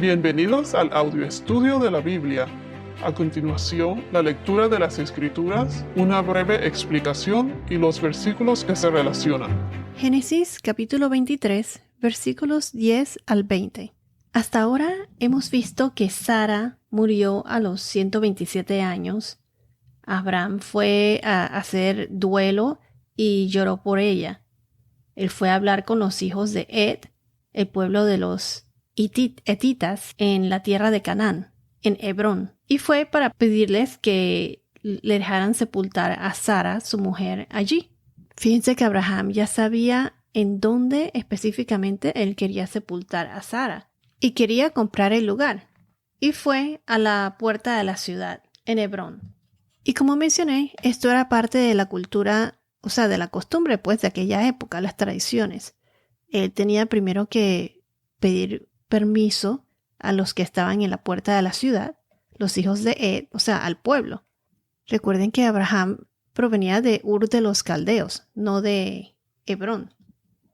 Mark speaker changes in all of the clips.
Speaker 1: Bienvenidos al audio estudio de la Biblia. A continuación, la lectura de las Escrituras, una breve explicación y los versículos que se relacionan.
Speaker 2: Génesis capítulo 23, versículos 10 al 20. Hasta ahora hemos visto que Sara murió a los 127 años. Abraham fue a hacer duelo y lloró por ella. Él fue a hablar con los hijos de Ed, el pueblo de los hetitas, en la tierra de Canaán, en Hebrón, y fue para pedirles que le dejaran sepultar a Sara, su mujer, allí. Fíjense que Abraham ya sabía en dónde específicamente él quería sepultar a Sara y quería comprar el lugar, y fue a la puerta de la ciudad, en Hebrón. Y como mencioné, esto era parte de la cultura, o sea, de la costumbre pues de aquella época, las tradiciones. Él tenía primero que pedir permiso a los que estaban en la puerta de la ciudad, los hijos de Ed, o sea, al pueblo. Recuerden que Abraham provenía de Ur de los Caldeos, no de Hebrón.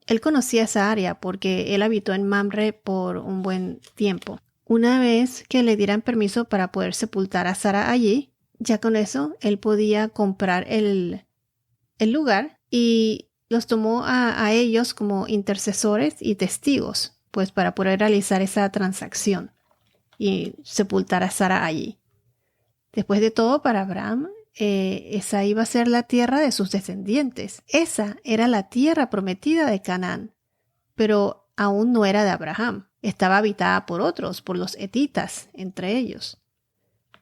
Speaker 2: Él conocía esa área porque él habitó en Mamre por un buen tiempo. Una vez que le dieran permiso para poder sepultar a Sara allí, ya con eso él podía comprar el lugar y los tomó a ellos como intercesores y testigos, pues para poder realizar esa transacción y sepultar a Sara allí. Después de todo, para Abraham, esa iba a ser la tierra de sus descendientes. Esa era la tierra prometida de Canaán, pero aún no era de Abraham. Estaba habitada por otros, por los hetitas, entre ellos.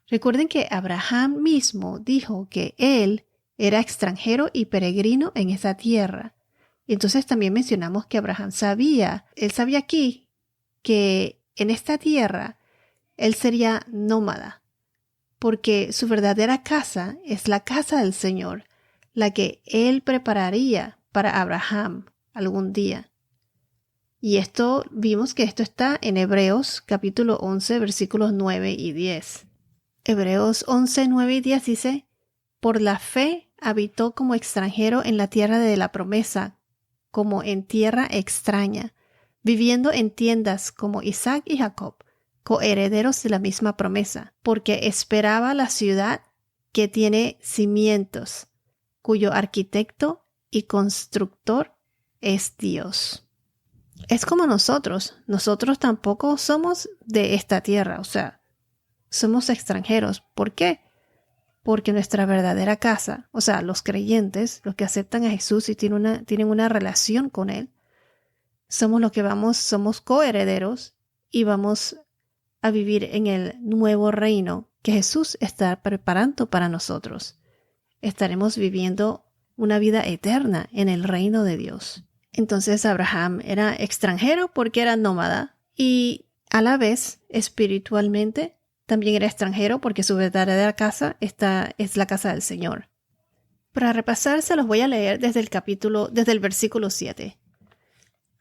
Speaker 2: Recuerden que Abraham mismo dijo que él era extranjero y peregrino en esa tierra. Entonces también mencionamos que Abraham él sabía aquí que en esta tierra él sería nómada, porque su verdadera casa es la casa del Señor, la que él prepararía para Abraham algún día. Y vimos que esto está en Hebreos capítulo 11, versículos 9 y 10. Hebreos 11, 9 y 10 dice: por la fe habitó como extranjero en la tierra de la promesa, como en tierra extraña, viviendo en tiendas como Isaac y Jacob, coherederos de la misma promesa, porque esperaba la ciudad que tiene cimientos, cuyo arquitecto y constructor es Dios. Es como nosotros tampoco somos de esta tierra, o sea, somos extranjeros. ¿Por qué? Porque nuestra verdadera casa, o sea, los creyentes, los que aceptan a Jesús y tienen una relación con Él, somos coherederos y vamos a vivir en el nuevo reino que Jesús está preparando para nosotros. Estaremos viviendo una vida eterna en el reino de Dios. Entonces Abraham era extranjero porque era nómada y a la vez espiritualmente también era extranjero porque su verdadera casa es la casa del Señor. Para repasar, se los voy a leer desde el versículo 7.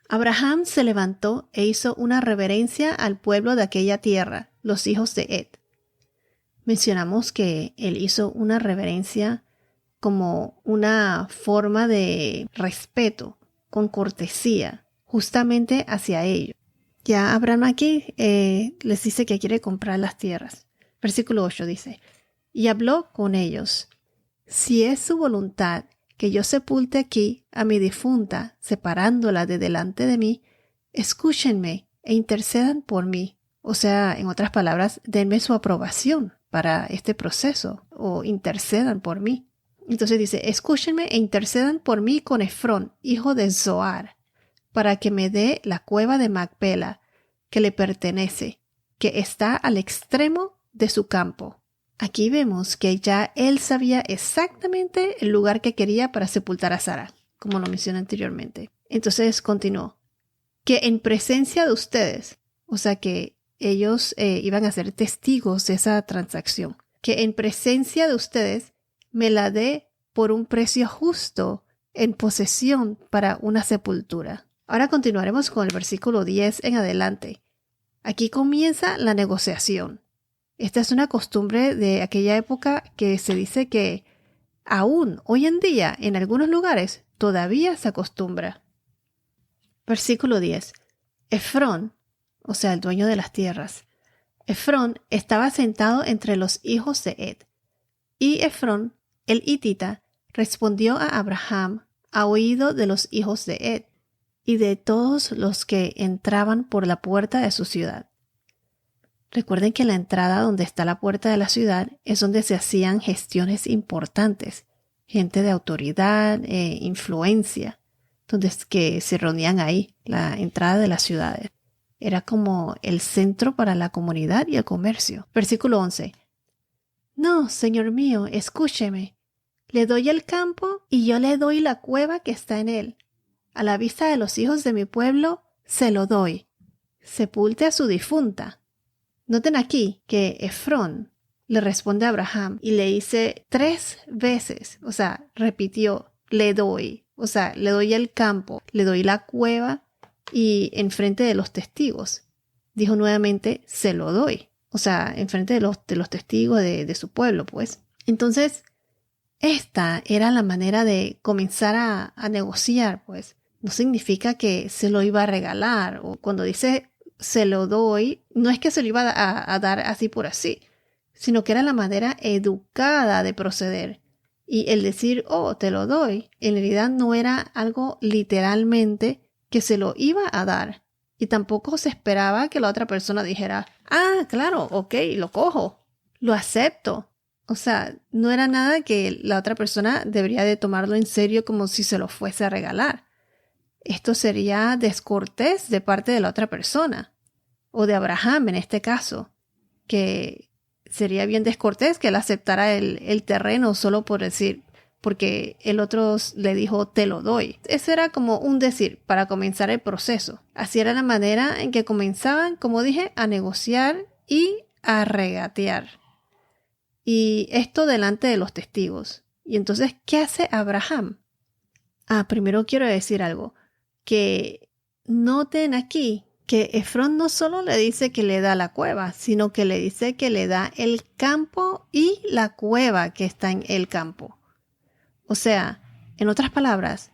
Speaker 2: Abraham se levantó e hizo una reverencia al pueblo de aquella tierra, los hijos de Ed. Mencionamos que él hizo una reverencia como una forma de respeto, con cortesía, justamente hacia ellos. Ya Abraham aquí les dice que quiere comprar las tierras. Versículo 8 dice: y habló con ellos: si es su voluntad que yo sepulte aquí a mi difunta, separándola de delante de mí, escúchenme e intercedan por mí. O sea, en otras palabras, denme su aprobación para este proceso o intercedan por mí. Entonces dice: escúchenme e intercedan por mí con Efrón, hijo de Zoar, para que me dé la cueva de Macpela, que le pertenece, que está al extremo de su campo. Aquí vemos que ya él sabía exactamente el lugar que quería para sepultar a Sara, como lo mencioné anteriormente. Entonces continuó: que en presencia de ustedes, o sea que ellos iban a ser testigos de esa transacción, que en presencia de ustedes me la dé por un precio justo en posesión para una sepultura. Ahora continuaremos con el versículo 10 en adelante. Aquí comienza la negociación. Esta es una costumbre de aquella época que se dice que aún hoy en día en algunos lugares todavía se acostumbra. Versículo 10. Efrón, o sea, el dueño de las tierras. Efrón estaba sentado entre los hijos de Ed. Y Efrón, el hitita, respondió a Abraham a oído de los hijos de Ed y de todos los que entraban por la puerta de su ciudad. Recuerden que la entrada donde está la puerta de la ciudad es donde se hacían gestiones importantes, gente de autoridad e influencia, donde es que se reunían ahí, la entrada de las ciudades. Era como el centro para la comunidad y el comercio. Versículo 11. No, señor mío, escúcheme. Le doy el campo y yo le doy la cueva que está en él. A la vista de los hijos de mi pueblo, se lo doy. Sepulte a su difunta. Noten aquí que Efrón le responde a Abraham y le dice 3 veces, o sea, repitió, le doy, o sea, le doy el campo, le doy la cueva y enfrente de los testigos. Dijo nuevamente, se lo doy, o sea, enfrente de los testigos de su pueblo, pues. Entonces, esta era la manera de comenzar a negociar, pues. No significa que se lo iba a regalar, o cuando dice se lo doy, no es que se lo iba a dar así por así, sino que era la manera educada de proceder. Y el decir, oh, te lo doy, en realidad no era algo literalmente que se lo iba a dar. Y tampoco se esperaba que la otra persona dijera, ah, claro, ok, lo cojo, lo acepto. O sea, no era nada que la otra persona debería de tomarlo en serio como si se lo fuese a regalar. Esto sería descortés de parte de la otra persona, o de Abraham en este caso, que sería bien descortés que él aceptara el terreno solo por decir, porque el otro le dijo, te lo doy. Ese era como un decir para comenzar el proceso. Así era la manera en que comenzaban, como dije, a negociar y a regatear. Y esto delante de los testigos. Y entonces, ¿qué hace Abraham? Primero quiero decir algo. Que noten aquí que Efrón no solo le dice que le da la cueva, sino que le dice que le da el campo y la cueva que está en el campo. O sea, en otras palabras,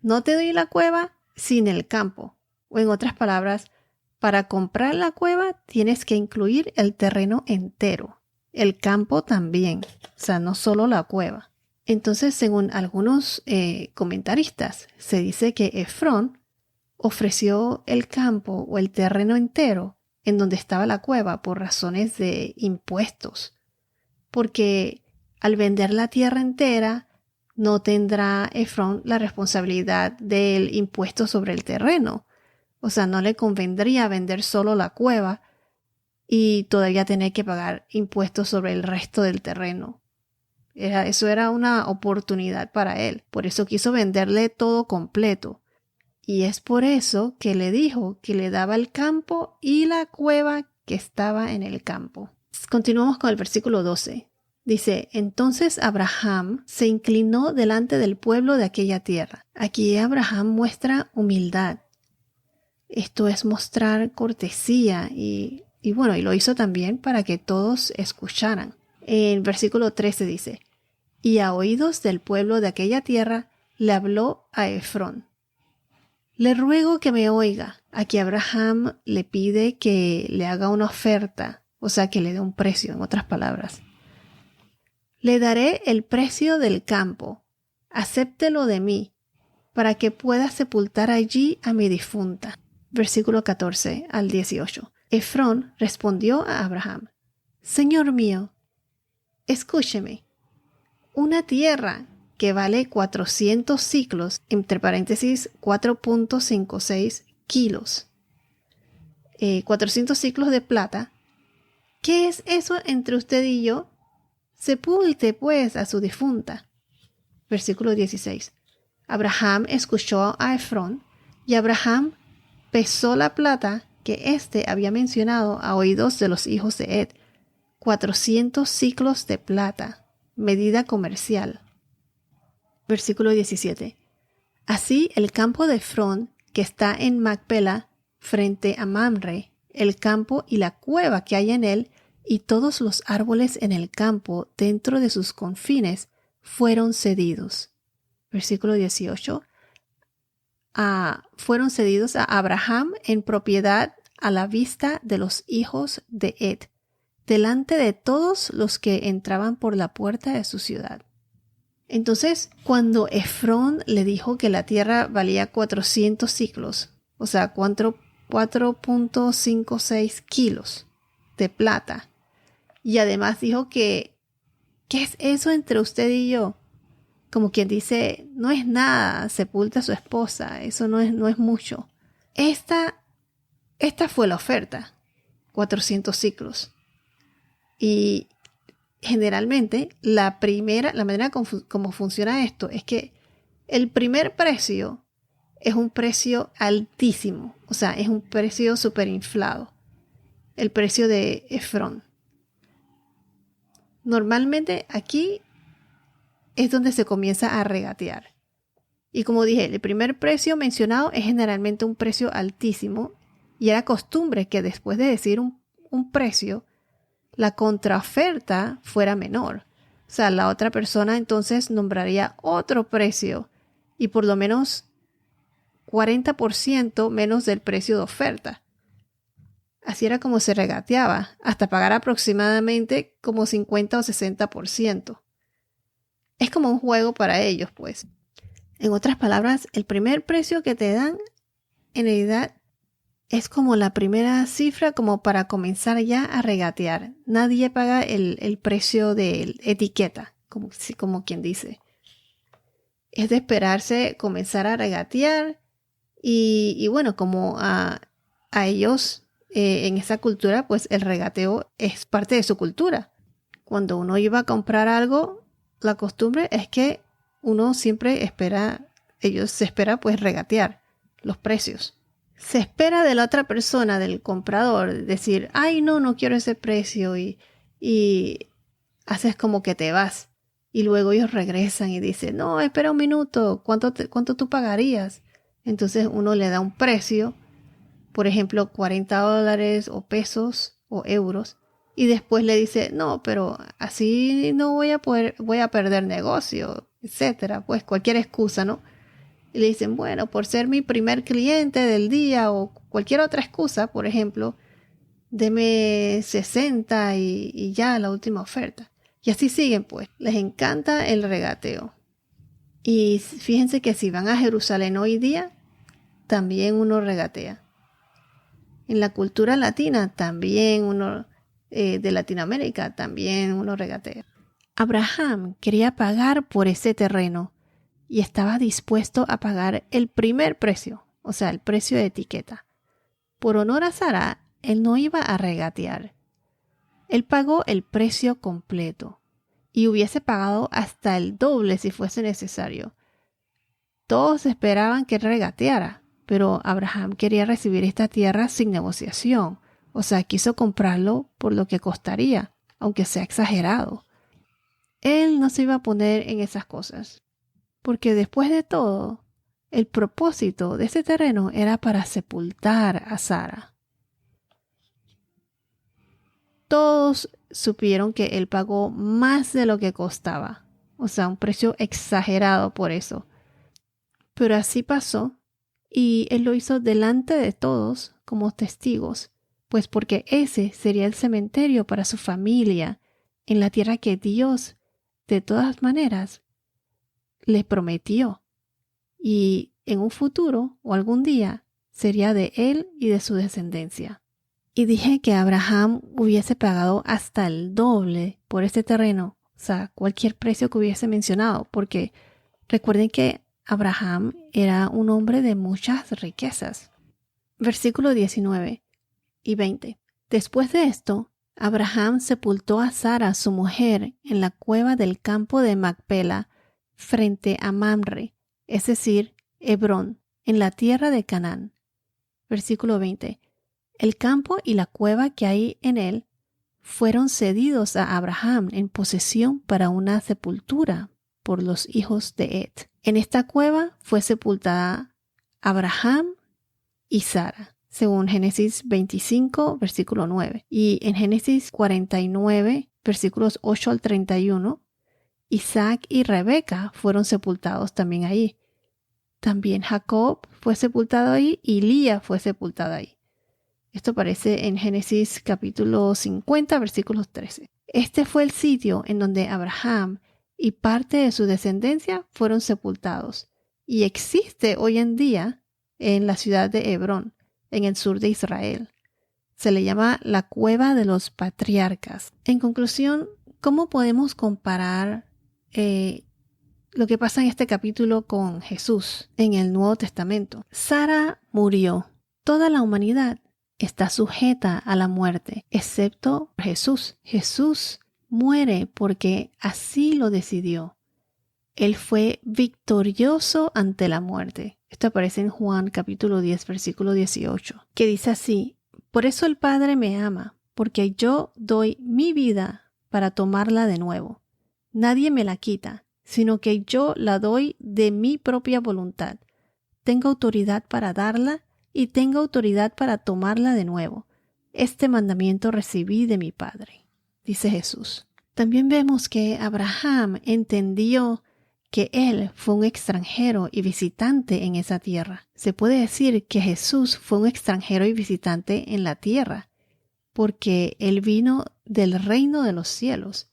Speaker 2: no te doy la cueva sin el campo. O en otras palabras, para comprar la cueva tienes que incluir el terreno entero, el campo también, o sea, no solo la cueva. Entonces, según algunos comentaristas, se dice que Efrón ofreció el campo o el terreno entero en donde estaba la cueva por razones de impuestos, porque al vender la tierra entera no tendrá Efrón la responsabilidad del impuesto sobre el terreno. O sea, no le convendría vender solo la cueva y todavía tener que pagar impuestos sobre el resto del terreno. Eso era una oportunidad para él. Por eso quiso venderle todo completo. Y es por eso que le dijo que le daba el campo y la cueva que estaba en el campo. Continuamos con el versículo 12. Dice, entonces Abraham se inclinó delante del pueblo de aquella tierra. Aquí Abraham muestra humildad. Esto es mostrar cortesía y bueno, y lo hizo también para que todos escucharan. En versículo 13 dice, y a oídos del pueblo de aquella tierra le habló a Efrón. Le ruego que me oiga. Aquí Abraham le pide que le haga una oferta, o sea, que le dé un precio, en otras palabras. Le daré el precio del campo, acéptelo de mí, para que pueda sepultar allí a mi difunta. Versículo 14 al 18. Efrón respondió a Abraham, Señor mío, escúcheme. Una tierra que vale 400 siclos, entre paréntesis 4.56 kilos, 400 siclos de plata. ¿Qué es eso entre usted y yo? Sepulte pues a su difunta. Versículo 16. Abraham escuchó a Efrón y Abraham pesó la plata que éste había mencionado a oídos de los hijos de Ed, 400 siclos de plata, medida comercial. Versículo 17. Así el campo de Efrón, que está en Macpela, frente a Mamre, el campo y la cueva que hay en él, y todos los árboles en el campo dentro de sus confines, fueron cedidos. Versículo 18. Fueron cedidos a Abraham en propiedad a la vista de los hijos de Ed, delante de todos los que entraban por la puerta de su ciudad. Entonces, cuando Efrón le dijo que la tierra valía 400 siclos, o sea, 4.56 kilos de plata, y además dijo que, ¿qué es eso entre usted y yo? Como quien dice, no es nada, sepulta a su esposa, eso no es mucho. Esta fue la oferta, 400 ciclos. Y generalmente la manera como funciona esto es que el primer precio es un precio altísimo, o sea, es un precio súper inflado, el precio de Efrón. Normalmente aquí es donde se comienza a regatear. Y como dije, el primer precio mencionado es generalmente un precio altísimo y era costumbre que después de decir un precio, la contraoferta fuera menor. O sea, la otra persona entonces nombraría otro precio y por lo menos 40% menos del precio de oferta. Así era como se regateaba, hasta pagar aproximadamente como 50 o 60%. Es como un juego para ellos, pues. En otras palabras, el primer precio que te dan, en realidad, es como la primera cifra como para comenzar ya a regatear. Nadie paga el precio de etiqueta, como quien dice. Es de esperarse comenzar a regatear y bueno, como a ellos en esa cultura, pues el regateo es parte de su cultura. Cuando uno iba a comprar algo, la costumbre es que uno siempre se espera pues regatear los precios. Se espera de la otra persona, del comprador, decir, ay no quiero ese precio y haces como que te vas. Y luego ellos regresan y dicen, no, espera un minuto, ¿cuánto tú pagarías? Entonces uno le da un precio, por ejemplo, $40 o pesos o euros. Y después le dice, no, pero así no voy a perder negocio, etcétera. Pues cualquier excusa, ¿no? Y le dicen, bueno, por ser mi primer cliente del día o cualquier otra excusa, por ejemplo, deme 60 y ya la última oferta. Y así siguen, pues. Les encanta el regateo. Y fíjense que si van a Jerusalén hoy día, también uno regatea. En la cultura latina también uno, de Latinoamérica, también uno regatea. Abraham quería pagar por ese terreno y estaba dispuesto a pagar el primer precio, o sea, el precio de etiqueta. Por honor a Sara, él no iba a regatear. Él pagó el precio completo y hubiese pagado hasta el doble si fuese necesario. Todos esperaban que él regateara, pero Abraham quería recibir esta tierra sin negociación. O sea, quiso comprarlo por lo que costaría, aunque sea exagerado. Él no se iba a poner en esas cosas, porque después de todo, el propósito de ese terreno era para sepultar a Sara. Todos supieron que él pagó más de lo que costaba, o sea, un precio exagerado por eso. Pero así pasó y él lo hizo delante de todos como testigos, pues porque ese sería el cementerio para su familia en la tierra que Dios, de todas maneras, le prometió. Y en un futuro o algún día sería de él y de su descendencia. Y dije que Abraham hubiese pagado hasta el doble por este terreno, o sea, cualquier precio que hubiese mencionado, porque recuerden que Abraham era un hombre de muchas riquezas. Versículo 19 y 20. Después de esto, Abraham sepultó a Sara, su mujer, en la cueva del campo de Macpela, frente a Mamre, es decir, Hebrón, en la tierra de Canaán. Versículo 20. El campo y la cueva que hay en él fueron cedidos a Abraham en posesión para una sepultura por los hijos de Ed. En esta cueva fue sepultada Abraham y Sara, según Génesis 25, versículo 9. Y en Génesis 49, versículos 8 al 31, Isaac y Rebeca fueron sepultados también ahí. También Jacob fue sepultado ahí y Lía fue sepultada ahí. Esto aparece en Génesis capítulo 50, versículos 13. Este fue el sitio en donde Abraham y parte de su descendencia fueron sepultados y existe hoy en día en la ciudad de Hebrón, en el sur de Israel. Se le llama la Cueva de los Patriarcas. En conclusión, ¿cómo podemos comparar lo que pasa en este capítulo con Jesús en el Nuevo Testamento? Sara murió. Toda la humanidad está sujeta a la muerte, excepto Jesús. Jesús muere porque así lo decidió. Él fue victorioso ante la muerte. Esto aparece en Juan capítulo 10, versículo 18, que dice así: por eso el Padre me ama, porque yo doy mi vida para tomarla de nuevo. Nadie me la quita, sino que yo la doy de mi propia voluntad. Tengo autoridad para darla y tengo autoridad para tomarla de nuevo. Este mandamiento recibí de mi Padre, dice Jesús. También vemos que Abraham entendió que él fue un extranjero y visitante en esa tierra. Se puede decir que Jesús fue un extranjero y visitante en la tierra, porque él vino del reino de los cielos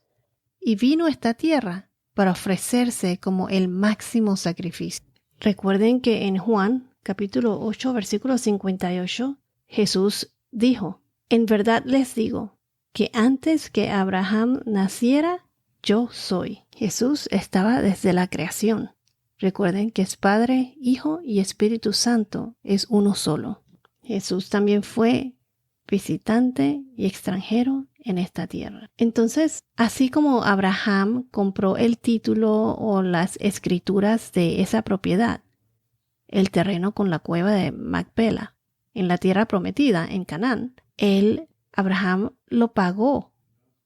Speaker 2: y vino a esta tierra para ofrecerse como el máximo sacrificio. Recuerden que en Juan capítulo 8, versículo 58, Jesús dijo: en verdad les digo que antes que Abraham naciera, yo soy. Jesús estaba desde la creación. Recuerden que es Padre, Hijo y Espíritu Santo, es uno solo. Jesús también fue visitante y extranjero en esta tierra. Entonces, así como Abraham compró el título o las escrituras de esa propiedad, el terreno con la cueva de Macpela, en la tierra prometida, en Canaán, Abraham lo pagó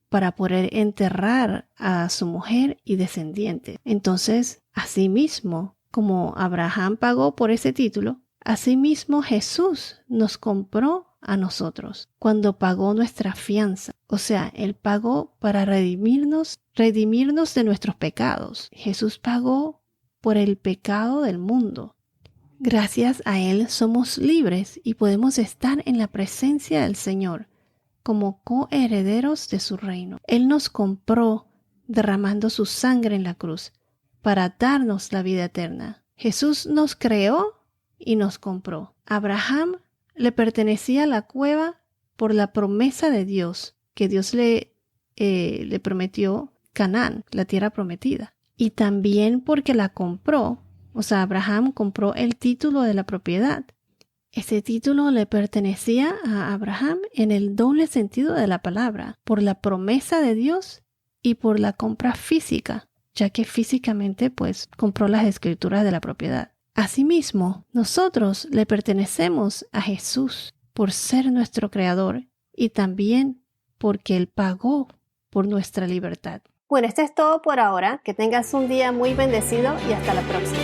Speaker 2: para poder enterrar a su mujer y descendientes. Entonces, asimismo, como Abraham pagó por ese título, asimismo Jesús nos compró a nosotros cuando pagó nuestra fianza. O sea, Él pagó para redimirnos de nuestros pecados. Jesús pagó por el pecado del mundo. Gracias a Él somos libres y podemos estar en la presencia del Señor como coherederos de su reino. Él nos compró derramando su sangre en la cruz para darnos la vida eterna. Jesús nos creó y nos compró. A Abraham le pertenecía la cueva por la promesa de Dios, que Dios le prometió Canaán, la tierra prometida. Y también porque la compró, o sea, Abraham compró el título de la propiedad. Ese título le pertenecía a Abraham en el doble sentido de la palabra, por la promesa de Dios y por la compra física, ya que físicamente compró las escrituras de la propiedad. Asimismo, nosotros le pertenecemos a Jesús por ser nuestro creador y también porque Él pagó por nuestra libertad. Bueno, esto es todo por ahora. Que tengas un día muy bendecido y hasta la próxima.